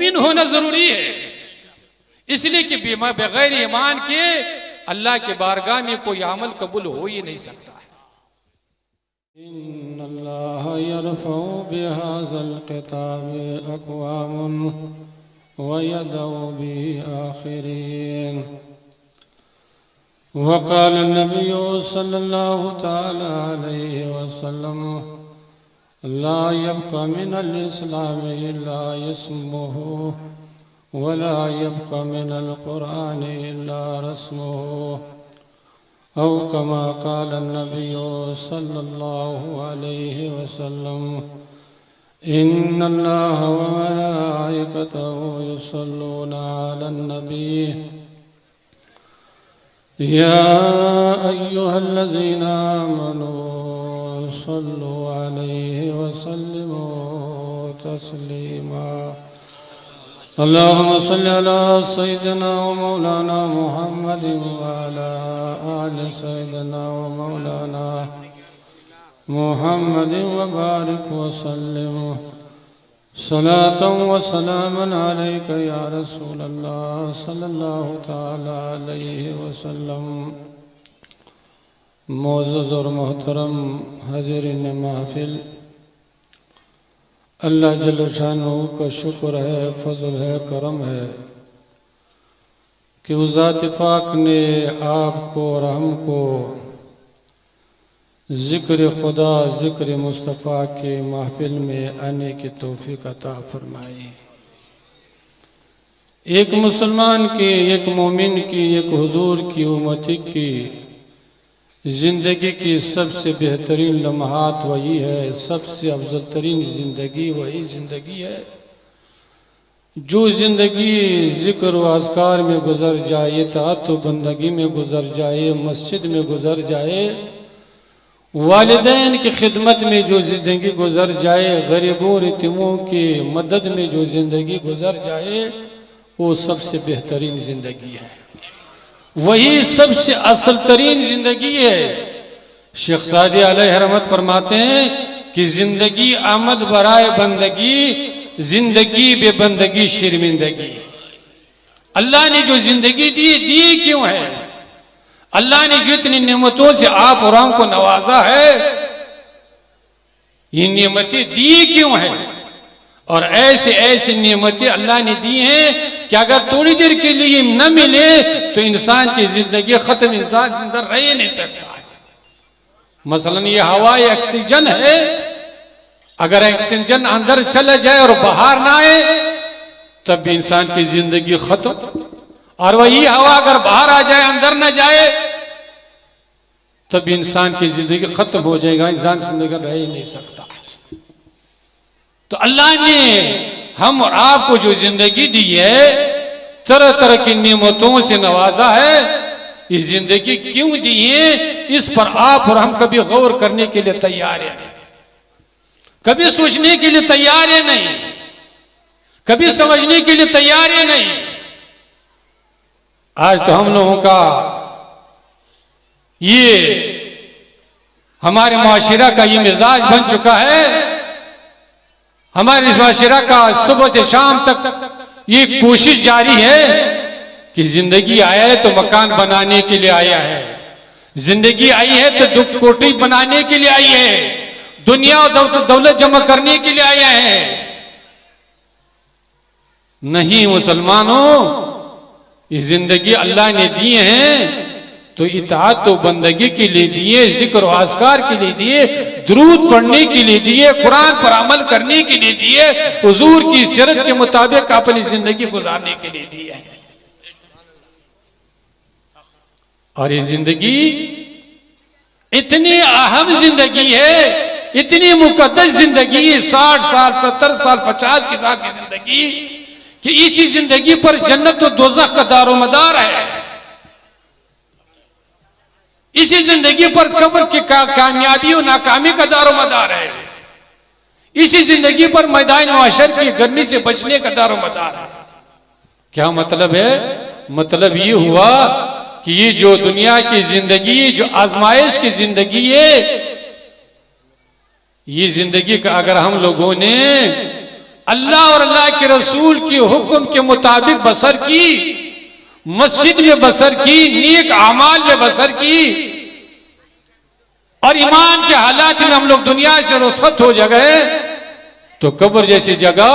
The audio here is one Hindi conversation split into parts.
मोमिन होना जरूरी है, इसलिए कि बगैर ईमान के अल्लाह के बारगाह में कोई अमल कबूल हो ही नहीं सकता। इन्नल्लाह यरफ़उ बिहाज़ल किताबि अक़वामुन व यदउ बिही आख़िरीन। वक़ाल नबिय्यु सल्लल्लाहु तआला अलैहि वसल्लम ला यब्क़ा मिनल इस्लाम इल्ला इस्मुहु वला यब्क़ा मिनल क़ुरआनि इल्ला रस्मुहु औ कमा क़ाल नबिय्यु सल्लल्लाहु अलैहि वसल्लम इन्नल्लाह व मलाइकतहु युसल्लूना अलन नबी या अय्युहल्लज़ीना आमनू सल्लु अलैहि व सल्लिमू तस्लीमा। अल्लाहुम्मा सल्लि अला सय्यिदिना व मौलाना मुहम्मदिन व अला आलि सय्यिदिना व मौलाना मुहम्मदिन व बारिक व सल्लिम सलातन व सलामन अलैका या रसूलल्लाह सल्लल्लाहु तआला अलैहि वसल्लम। मोअज़्ज़ज़ और मोहतरम हाज़िरीन महफ़िल, अल्लाह जल्ल शानहू का शुक्र है, फजल है, करम है कि उस ज़ात पाक ने आपको और हमको ज़िक्र खुदा, ज़िक्र मुस्तफ़ा के महफ़िल में आने की तौफ़ीक़ अता फरमाई। एक मुसलमान की, एक मोमिन की, एक हुजूर की उम्मती की ज़िंदगी की सबसे बेहतरीन लम्हात वही है, सबसे अफजल तरीन ज़िंदगी वही ज़िंदगी है जो ज़िंदगी ज़िक्र व अज़कार में गुज़र जाए, इताअत व बंदगी में गुज़र जाए, मस्जिद में गुज़र जाए, वालिदैन की खिदमत में जो ज़िंदगी गुज़र जाए, गरीबों यतीमों की मदद में जो ज़िंदगी गुज़र जाए, वो सबसे बेहतरीन ज़िंदगी है, वही सबसे असल तरीन जिंदगी है। शेख सादी अलैहि रहमत फरमाते हैं कि जिंदगी आमद बराए बंदगी, जिंदगी बेबंदगी शर्मिंदगी। अल्लाह ने जो जिंदगी दी क्यों है? अल्लाह ने जो इतनी नेमतों से आप और हमको नवाजा है, ये नेमतें दी क्यों है? और ऐसे ऐसे नेमतें अल्लाह ने दी हैं कि अगर थोड़ी देर के लिए न मिले तो इंसान की जिंदगी खत्म, इंसान जिंदा रह ही नहीं सकता है। मसलन ये हवा ऑक्सीजन है, अगर ऑक्सीजन अंदर चला जाए और बाहर ना आए तब भी इंसान की जिंदगी खत्म, और वही हवा अगर बाहर आ जाए अंदर न जाए तब भी इंसान की जिंदगी खत्म हो जाएगा, इंसान जिंदगी रह ही नहीं सकता। तो अल्लाह ने हम और आपको जो जिंदगी दी है, तरह तरह की नेमतों से नवाजा है, ये जिंदगी क्यों दी है, इस पर आप और हम कभी गौर करने के लिए तैयार है नहीं, कभी सोचने के लिए तैयार है नहीं, कभी समझने के लिए तैयार है नहीं। आज तो हम लोगों का ये हमारे मुआशिरा का ये मिजाज बन चुका है, हमारे इस माशरा का सुबह से शाम तक ये कोशिश जारी है कि जिंदगी आया है तो मकान बनाने के लिए आया है, जिंदगी आई है तो दुख कोठी बनाने के लिए आई है, दुनिया और दौलत जमा करने के लिए आया है। नहीं मुसलमानों, ये जिंदगी अल्लाह ने दी है तो इताअत व बंदगी के लिए दिए, जिक्र व अज़कार के लिए दिए, दुरूद पढ़ने के लिए दिए, कुरान पर अमल करने के लिए दिए, हुजूर की सीरत के मुताबिक अपनी जिंदगी गुजारने के लिए दिए। और ये जिंदगी इतनी अहम जिंदगी है, इतनी मुकद्दस जिंदगी है, 60 साल 70 साल 50 के साथ की जिंदगी, कि इसी जिंदगी पर जन्नत व दोज़ख का दारोमदार है। इसी जिंदगी पर कब्र की कामयाबी और नाकामी का दारोमदार है। इसी जिंदगी पर मैदान महशर की गर्मी से बचने का दारोमदार है। क्या मतलब है? मतलब ये हुआ कि ये जो दुनिया की जिंदगी, जो आजमाइश की जिंदगी है, ये जिंदगी का अगर हम लोगों ने अल्लाह और अल्लाह के रसूल के हुक्म के मुताबिक बसर की, मस्जिद में बसर की, नेक अमाल में बसर की, और ईमान के हालात में हम लोग दुनिया से रुखसत हो गए, तो कब्र जैसी जगह,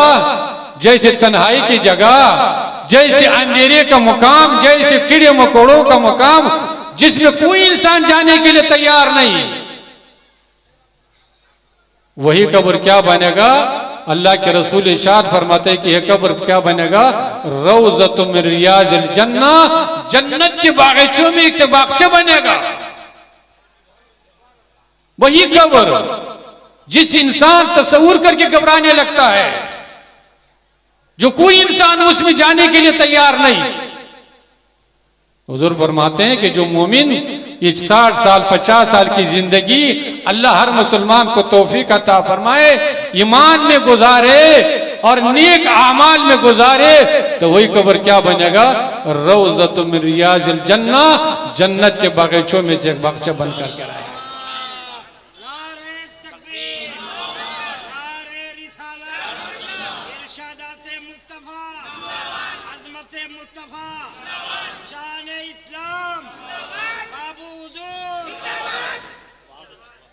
जैसे तन्हाई की जगह, जैसे अंधेरे का मुकाम, जैसे कीड़े मकोड़ों का मुकाम, जिसमें कोई इंसान जाने के लिए तैयार नहीं, वही कब्र क्या बनेगा? अल्लाह के रसूल इरशाद फरमाते हैं कि यह कब्र क्या बनेगा? रौज़तुम मिन रियाज़िल जन्ना, जन्नत के बागीचों में एक से बागीचा बनेगा। वही कब्र जिस इंसान तस्वुर करके घबराने लगता है, जो कोई इंसान उसमें जाने के लिए तैयार नहीं। हुजूर फरमाते हैं कि जो मोमिन ये 60 साल 50 साल की जिंदगी अल्लाह हर मुसलमान को तौफीक अता फरमाए, ईमान में गुजारे और नेक आमाल में गुजारे, तो वही कब्र क्या बनेगा? रौज़तुम मिन रियाज़िल जन्ना, जन्नत के बागीचों में से एक बागीचा बनकर के आए।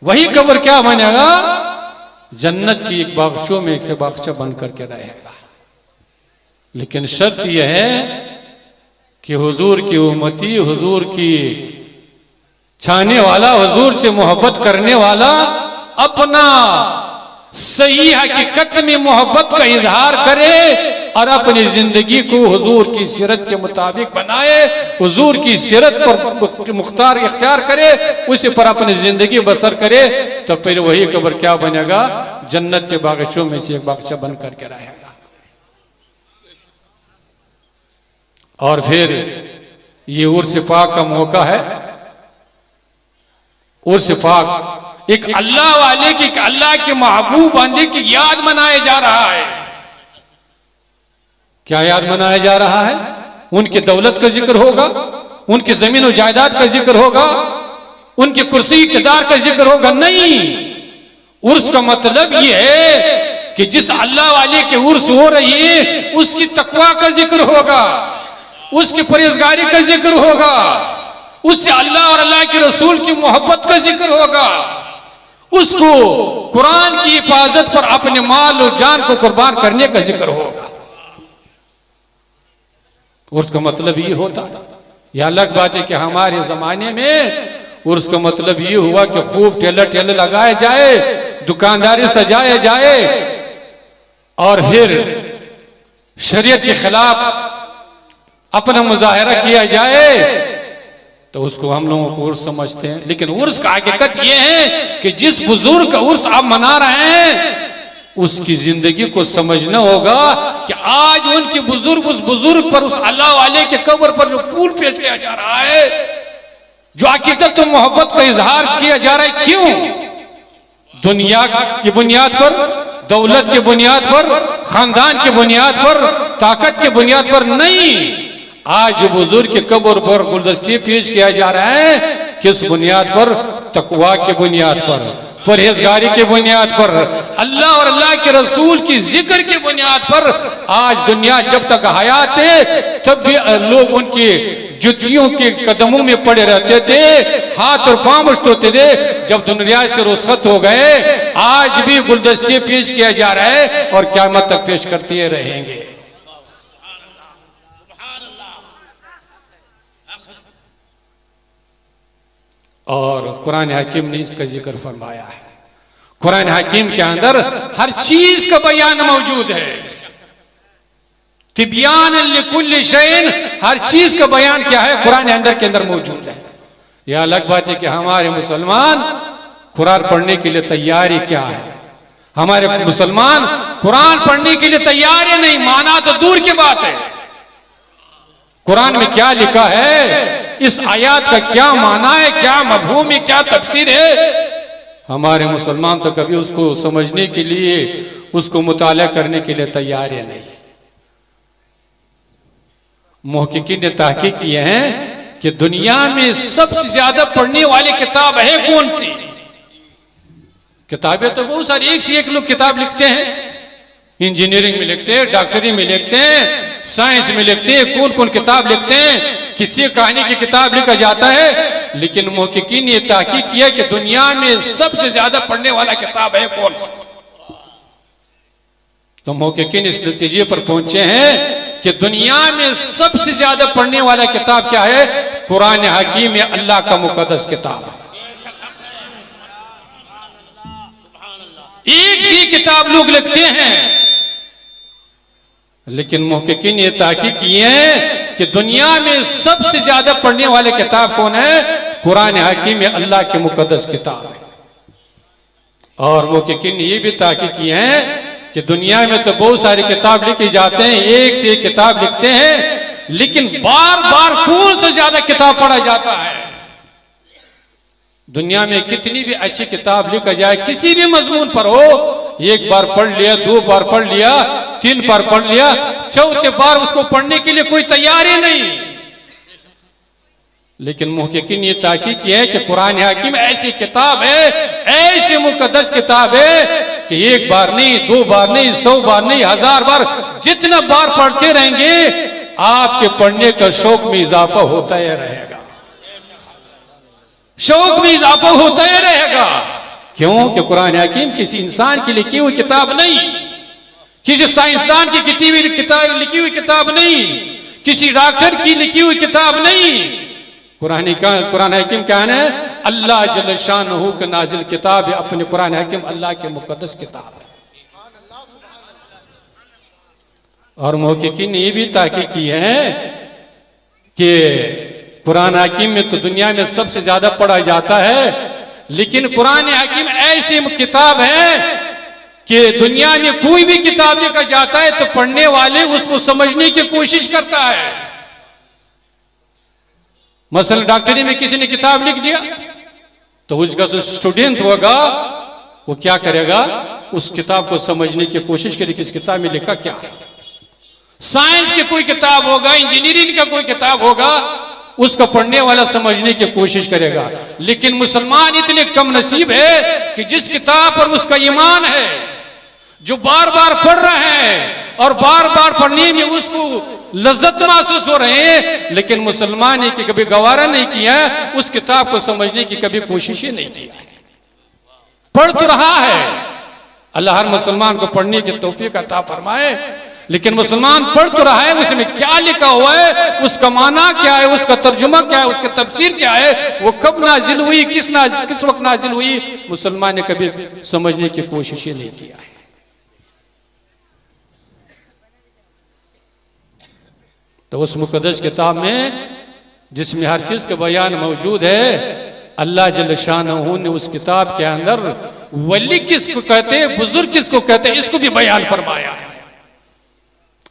वही कब्र क्या बनेगा? जन्नत की एक बागीचों में एक से बागीचा बन करके रहेगा। लेकिन शर्त यह है कि हुजूर की उम्मती, हुजूर की चाहने वाला, हुजूर से मोहब्बत करने वाला अपना सही हकीकत में मोहब्बत का इजहार करे और अपनी जिंदगी को हुजूर की सीरत के मुताबिक बनाए, हुजूर की सीरत पर मुख्तार इख्तियार करे, उसी पर अपनी जिंदगी बसर करे, तो फिर वही कब्र क्या बनेगा? जन्नत के बागीचों में से एक बागीचा बन करके रहेगा। और फिर ये उर्स पाक का मौका है। उर्स पाक एक अल्लाह वाले की, अल्लाह के महबूब बंदे की याद मनाया जा रहा है। क्या याद मनाया जा रहा है? उनकी दौलत का जिक्र होगा, उनकी जमीन और जायदाद का जिक्र होगा, उनकी कुर्सी इक़्तिदार का जिक्र होगा? नहीं, उर्स का मतलब यह है कि जिस अल्लाह वाले के उर्स हो रही है उसकी तकवा का जिक्र होगा, उसकी परहेजगारी का जिक्र होगा, उससे अल्लाह और अल्लाह के रसूल की मोहब्बत का जिक्र होगा, उसको कुरान की हिफाजत पर अपने माल और जान को कुर्बान करने का जिक्र होगा। उर्स का मतलब ये होता है। यह अलग बात है कि हमारे जमाने में उर्स का मतलब ये हुआ कि खूब ठेले लगाए जाए, दुकानदारी सजाए जाए और फिर शरीयत के खिलाफ अपना मुजाहिरा किया जाए, तो उसको हम लोगों को उर्स समझते हैं। लेकिन उर्स का हकीकत यह है कि जिस बुजुर्ग का उर्स आप मना रहे हैं उसकी जिंदगी को समझना होगा कि आज उनके बुजुर्ग, उस बुजुर्ग पर, उस अल्लाह वाले के कब्र पर जो फूल पेश किया जा रहा है, जो अकीदत और मोहब्बत का इजहार किया जा रहा है, क्यों? दुनिया की बुनियाद पर, दौलत की बुनियाद पर, खानदान की बुनियाद पर, ताकत की बुनियाद पर नहीं। आज जो बुजुर्ग के कब्र पर गुलदस्ते पेश किया जा रहा है, किस बुनियाद पर? तकवा की बुनियाद पर, परहेजगारी की बुनियाद पर, अल्लाह और अल्लाह के रसूल की जिक्र की बुनियाद पर। आज दुनिया जब तक हयात है तब भी लोग उनकी जुतियों के कदमों में पड़े रहते थे, हाथ और पांव मुश्तोते थे। जब दुनिया से रुखसत हो गए, आज भी गुलदस्ते पेश किया जा रहा है और क़यामत तक पेश करते रहेंगे। और कुरान हकीम ने इसका जिक्र फरमाया है। कुरान हकीम के अंदर हर चीज का बयान मौजूद है। तिब्यान लिकुल्लि शैइन, हर चीज का बयान क्या है? कुरान के अंदर मौजूद है। यह अलग बात है कि हमारे मुसलमान कुरान पढ़ने के लिए तैयारी क्या है? हमारे मुसलमान कुरान पढ़ने के लिए तैयार है नहीं, माना तो दूर की बात है। कुरान में क्या लिखा है, इस आयत का क्या माना है, क्या मफहूम है, क्या तफसीर है, हमारे मुसलमान तो कभी उसको समझने के लिए, उसको मुताला करने के लिए तैयार है नहीं। मुहक्किकीन ने तहकीक किए हैं कि दुनिया में सबसे ज्यादा पढ़ने वाली किताब है कौन सी? किताबें तो बहुत सारी, एक से एक लोग किताब लिखते हैं, इंजीनियरिंग में लिखते हैं, डॉक्टरी में लिखते हैं, साइंस में लिखते हैं, कौन कौन किताब लिखते हैं, किसी कहानी की किताब लिखा जाता है, लेकिन मुहक्किकीन ने तहकीक किया कि दुनिया में सबसे ज्यादा पढ़ने वाला किताब है कौन सा। तो मुहक्किकीन इस नतीजे पर पहुंचे हैं कि दुनिया में सबसे ज्यादा पढ़ने वाला किताब क्या है? कुरान हकीम है, अल्लाह का मुकद्दस किताब है। एक ही किताब लोग लिखते हैं, लेकिन मुहक्किकीन ने तहकीक किए हैं कि दुनिया में सबसे ज्यादा पढ़ने वाले किताब कौन है? कुरान हकीम है, अल्लाह की मुकद्दस किताब है। और मुहक्किकीन ने ये भी तहकीक किए हैं कि दुनिया में तो बहुत सारी किताब लिखी जाते हैं, एक से एक किताब लिखते हैं, लेकिन बार बार कौन से ज्यादा किताब पढ़ा जाता है? दुनिया में कितनी भी अच्छी किताब लिखा जाए, किसी भी मजमून पर हो, एक बार पढ़ लिया, दो बार पढ़ लिया, तीन बार पढ़ लिया, चौथे बार उसको पढ़ने के लिए कोई तैयार ही नहीं। लेकिन मुहक्किकीन ये ताकीद किया है कि कुरान हकीम ऐसी किताब है, ऐसी मुकद्दस किताब है कि एक बार नहीं, दो बार नहीं, 100 बार नहीं, 1000 बार, जितना बार पढ़ते रहेंगे आपके पढ़ने का शौक में इजाफा होता ही रहेगा, शौक में इजाफा होता ही रहेगा। क्यों? कि कुरान हकीम किसी इंसान की लिखी हुई किताब नहीं, किसी साइंसदान की लिखी हुई किताब नहीं, किसी डॉक्टर की लिखी हुई किताब नहीं। कुरान हकीम क्या है? अल्लाह जल्ल शानहू का नाजिल किताब है। अपने कुरान हकीम अल्लाह के मुकद्दस किताब है। और मुहक्किकीन ने ये भी ताकीद की है कि कुरान हकीम में तो दुनिया में सबसे ज्यादा पढ़ा जाता है, लेकिन कुरान हकीम ऐसी किताब है कि दुनिया में कोई भी किताब लिखा जाता है तो पढ़ने वाले उसको समझने की कोशिश करता है। मसलन डॉक्टरी में किसी ने किताब लिख दिया तो उसका जो स्टूडेंट होगा वो क्या करेगा? उस किताब को समझने की कोशिश करेगी, इस किताब में लिखा क्या है। साइंस की कोई किताब होगा, इंजीनियरिंग का कोई किताब होगा, उसको पढ़ने वाला समझने की कोशिश करेगा। लेकिन मुसलमान इतने कम नसीब है कि जिस किताब पर उसका ईमान है, जो बार बार पढ़ रहे हैं और बार बार पढ़ने में उसको लज्जत महसूस हो रहे हैं, लेकिन मुसलमान ने कभी गवारा नहीं किया उस किताब को समझने की, कभी कोशिश ही नहीं की। पढ़ तो रहा है, अल्लाह हर मुसलमान को पढ़ने की तौफीक अता फरमाए, लेकिन मुसलमान पढ़ तो रहा है, उसमें क्या लिखा हुआ है, उसका माना क्या है, उसका तर्जुमा क्या है, उसका तफसीर क्या है, वो कब नाजिल हुई, किस वक्त नाजिल हुई, मुसलमान ने कभी समझने की कोशिश ही नहीं किया है। तो उस मुकद्दस किताब में जिसमें हर चीज का बयान मौजूद है, अल्लाह जल्ल शानहू ने उस किताब के अंदर वली किसको कहते हैं, बुजुर्ग किसको कहते हैं, इसको भी बयान फरमाया है।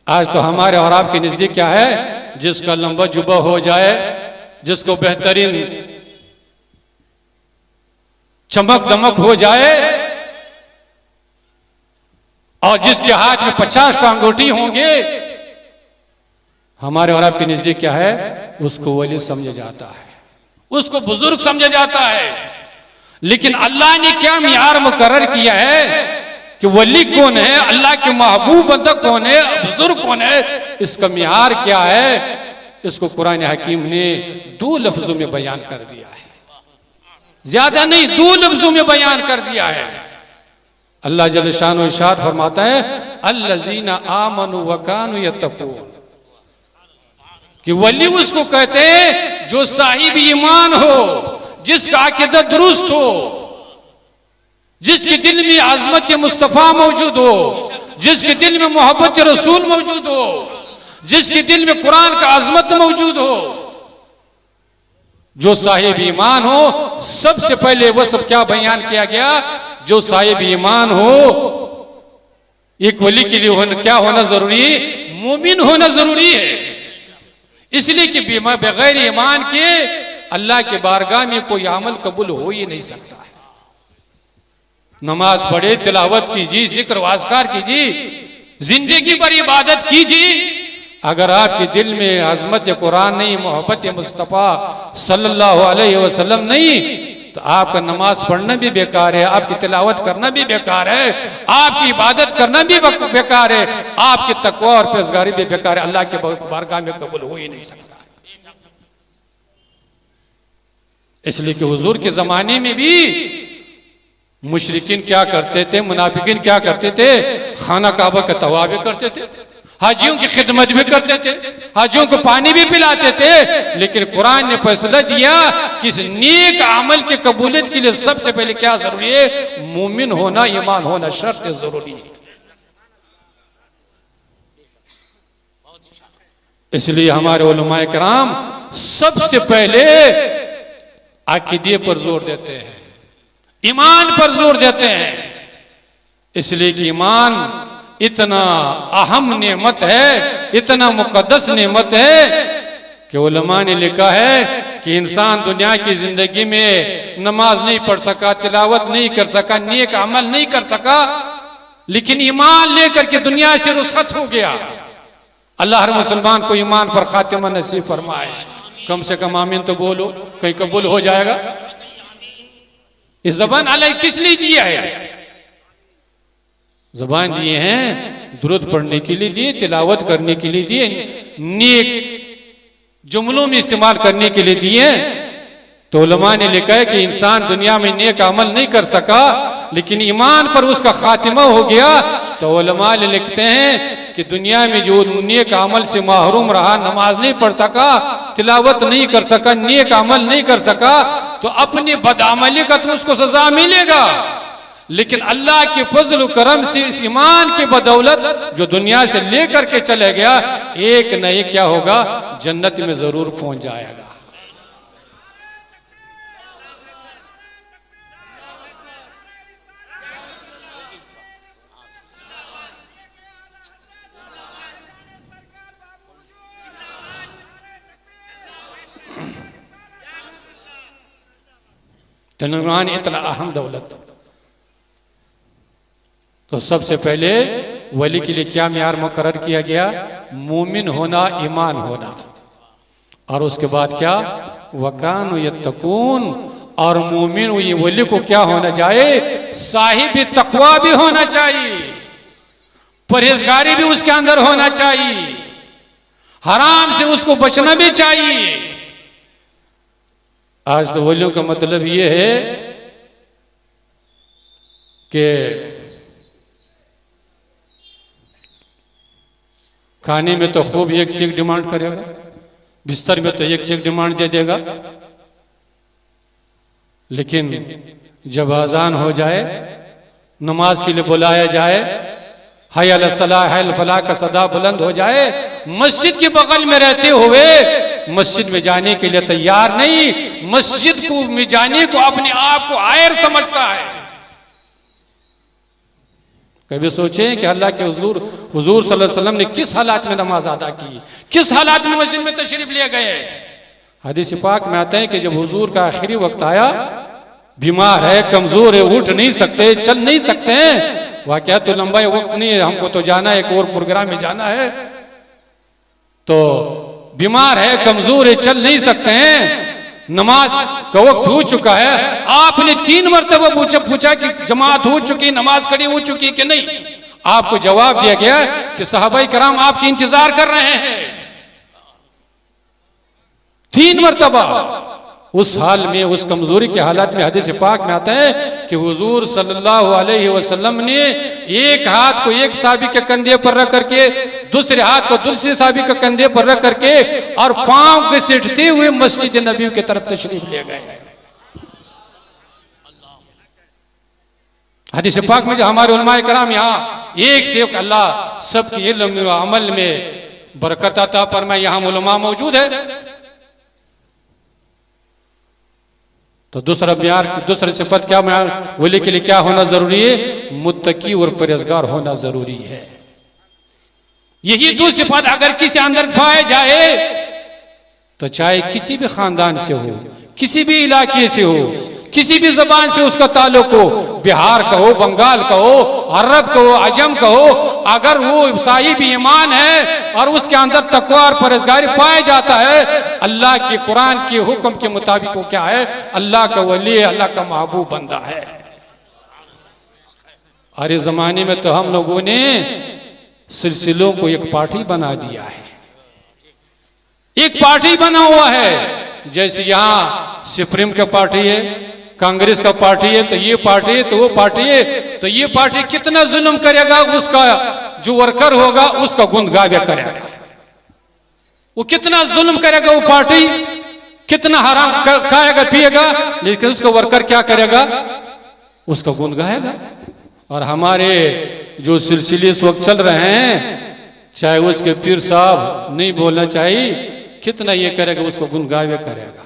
आज तो हमारे और आपके नजदीक क्या है? जिसका लंबा जुबा हो जाए, जिसको बेहतरीन चमक दमक हो जाए और जिसके हाथ में 50 अंगूठी होंगे, हमारे और आपके नजदीक क्या है? उसको वली समझा जाता है, उसको बुजुर्ग समझा जाता है। लेकिन अल्लाह ने क्या मियार मुकर्रर किया है कि वली कौन है, अल्लाह के महबूब बंदा कौन है, बुजुर्ग कौन है, इसका मियार क्या है? इसको कुरान हकीम ने 2 लफ्जों में बयान कर दिया है, ज्यादा नहीं, 2 लफ्जों में बयान कर दिया है। अल्लाह जल्ल शानो इरशाद फरमाता है, अल्लज़ीना आमनु व कानू यत्तकून, कि वली उसको कहते हैं जो साहिब ईमान हो, जिसका अकीदा दुरुस्त हो, जिसके दिल में आजमत मुस्तफा मौजूद हो, जिसके दिल में मोहब्बत रसूल मौजूद हो, जिसके दिल में कुरान का आजमत मौजूद हो, जो साहिब ईमान हो। सबसे पहले वो सब क्या बयान किया गया? जो साहिब ईमान हो, एक वली के लिए क्या होना जरूरी है? मोमिन होना जरूरी है। इसलिए कि बगैर ईमान के अल्लाह के बारगाह में कोई अमल कबूल हो ही नहीं सकता। नमाज पढ़े, तिलावत कीजिए, जिक्र वास्कार कीजिए, जिंदगी भर इबादत कीजिए, अगर आपके दिल में अजमत कुरान नहीं, मोहब्बत मुस्तफ़ा सल्लल्लाहु अलैहि वसल्लम नहीं, तो आपका नमाज पढ़ना भी बेकार है, आपकी तिलावत करना भी बेकार है, आपकी इबादत करना भी बेकार है, आपकी तकवा और परहेज़गारी भी बेकार है, अल्लाह के बारगाह में कबूल हो ही नहीं सकता। इसलिए कि हुजूर के जमाने में भी मुशरिकीन क्या करते थे, मुनाफिकीन क्या करते थे, खाना काबा का तवाफ भी करते थे, हाजियों की खिदमत भी करते थे, हाजियों को पानी भी पिलाते थे। लेकिन कुरान ने फैसला दिया कि इस नेक अमल की कबूलियत के लिए सबसे पहले क्या जरूरी है, मोमिन होना, ईमान होना शर्त जरूरी है। इसलिए हमारे उलमाए किराम सबसे पहले अकीदे पर जोर देते हैं, ईमान पर जोर देते हैं। इसलिए कि ईमान इतना अहम नेमत है, इतना मुकद्दस नेमत है कि उलमा ने लिखा है कि इंसान दुनिया की जिंदगी में नमाज नहीं पढ़ सका, तिलावत नहीं कर सका, नेक अमल नहीं कर सका, लेकिन ईमान लेकर के दुनिया से रुखसत हो गया। अल्लाह हर मुसलमान को ईमान पर खातिमा नसीब फरमाए। कम से कम आमीन तो बोलो, कहीं कबूल हो जाएगा। इस जबान अल्लाह किस लिए दिया है? जबान दिए हैं दुरूद पढ़ने के लिए दिए, तिलावत करने के लिए दिए, नेक जुमलों में इस्तेमाल करने के लिए दिए। तो उलमा ने लिखा है कि इंसान दुनिया में नेक अमल नहीं कर सका, लेकिन ईमान पर उसका खातिमा हो गया। तो उलमा लिखते हैं कि दुनिया में जो नेक अमल से महरूम रहा, नमाज नहीं पढ़ सका, तिलावत नहीं कर सका, नेक अमल नहीं कर सका, तो अपनी बदअमली का तो उसको सजा मिलेगा। लेकिन अल्लाह के फजल करम से इस ईमान की बदौलत जो दुनिया से लेकर के चले गया, एक न एक क्या होगा, जन्नत में जरूर पहुंच जाएगा। तो ईमान इतना अहम दौलत। तो सबसे पहले वली के लिए क्या मियार मुकर्रर किया गया, मोमिन होना, ईमान होना। और उसके बाद क्या, वकान यत्तकून, और मोमिन ये वली को क्या होना चाहिए, साहिब तकवा भी होना चाहिए, परहेजगारी भी उसके अंदर होना चाहिए, हराम से उसको बचना भी चाहिए। आज तो वलियों का मतलब ये है कि खाने में तो खूब एक से एक डिमांड करेगा, बिस्तर में तो एक से एक डिमांड दे देगा, लेकिन जब अजान हो जाए, नमाज के लिए बुलाया जाए, हाय अला सलाह हाय अल फलाह का सदा बुलंद हो जाए, मस्जिद के बगल में रहते हुए मस्जिद में जाने के लिए तैयार नहीं, मस्जिद को में जाने को अपने आप को आयर समझता है। कभी सोचे कि अल्लाह के हुजूर सल्लल्लाहु अलैहि वसल्लम ने किस हालात में नमाज अदा की, किस हालात में मस्जिद में तशरीफ ले गए। हदीस पाक में आता है कि जब हुजूर का आखिरी वक्त आया, बीमार है, कमजोर है, उठ नहीं सकते, चल नहीं सकते हैं, वाकया तो लंबा वक्त नहीं है, हमको तो जाना है, एक और प्रोग्राम में जाना है, तो बीमार है, कमजोर है, चल नहीं सकते हैं, नमाज का वक्त हो चुका है। आपने 3 मरतबा पूछा कि जमात हो चुकी, नमाज खड़ी हो चुकी कि नहीं। आपको जवाब दिया गया कि सहाबाई कराम आपकी इंतजार कर रहे हैं। 3 मरतबा उस हाल में, उस कमजोरी के हालात में हदीस पाक में आता है कि हुजूर सल्लल्लाहु अलैहि वसल्लम ने एक हाथ को एक साहबी के कंधे पर रख करके, दूसरे हाथ को दूसरे साहबी के कंधे पर रख करके, और पांव घसीटते हुए मस्जिद नबी की तरफ तशरीफ ले गए। हदीस पाक में जो हमारे उलमाए कराम यहाँ एक से एक अल्लाह सबकी इल्म अमल में बरकत अता फरमाए, यहाँ उलमा मौजूद है। तो दूसरा म्यार, दूसरी सिफत क्या, वली के लिए क्या होना जरूरी है, मुत्तकी और परहेजगार होना जरूरी है। यही 2 सिफत अगर किसी अंदर पाए जाए, तो चाहे किसी भी खानदान से हो, किसी भी इलाके से हो, किसी भी जबान से उसका ताल्लुक हो, बिहार का हो, बंगाल का हो, अरब का हो, अजम का हो, अगर वो साहिब ईमान है और उसके अंदर तकवा और परहेजगारी पाया जाता है, अल्लाह के कुरान के हुक्म के मुताबिक वो क्या है, अल्लाह का वली है, अल्लाह का महबूब बंदा है। और इस जमाने में तो हम लोगों ने सिलसिलों को एक पार्टी बना दिया है, एक पार्टी बना हुआ है। जैसे यहाँ सुप्रीम का पार्टी है, कांग्रेस का पार्टी है, तो ये पार्टी है, तो वो पार्टी है, तो ये पार्टी कितना जुल्म करेगा, उसका जो वर्कर होगा उसका गुंदगावे करेगा, वो कितना जुल्म करेगा, वो पार्टी कितना हराम खाएगा पिएगा, लेकिन उसका वर्कर क्या करेगा, उसका गुंदगाएगा। और हमारे जो सिलसिले इस वक्त चल रहे हैं, चाहे उसके पीर साहब नहीं बोलना चाहिए, कितना ये करेगा, उसको गुनगावे करेगा।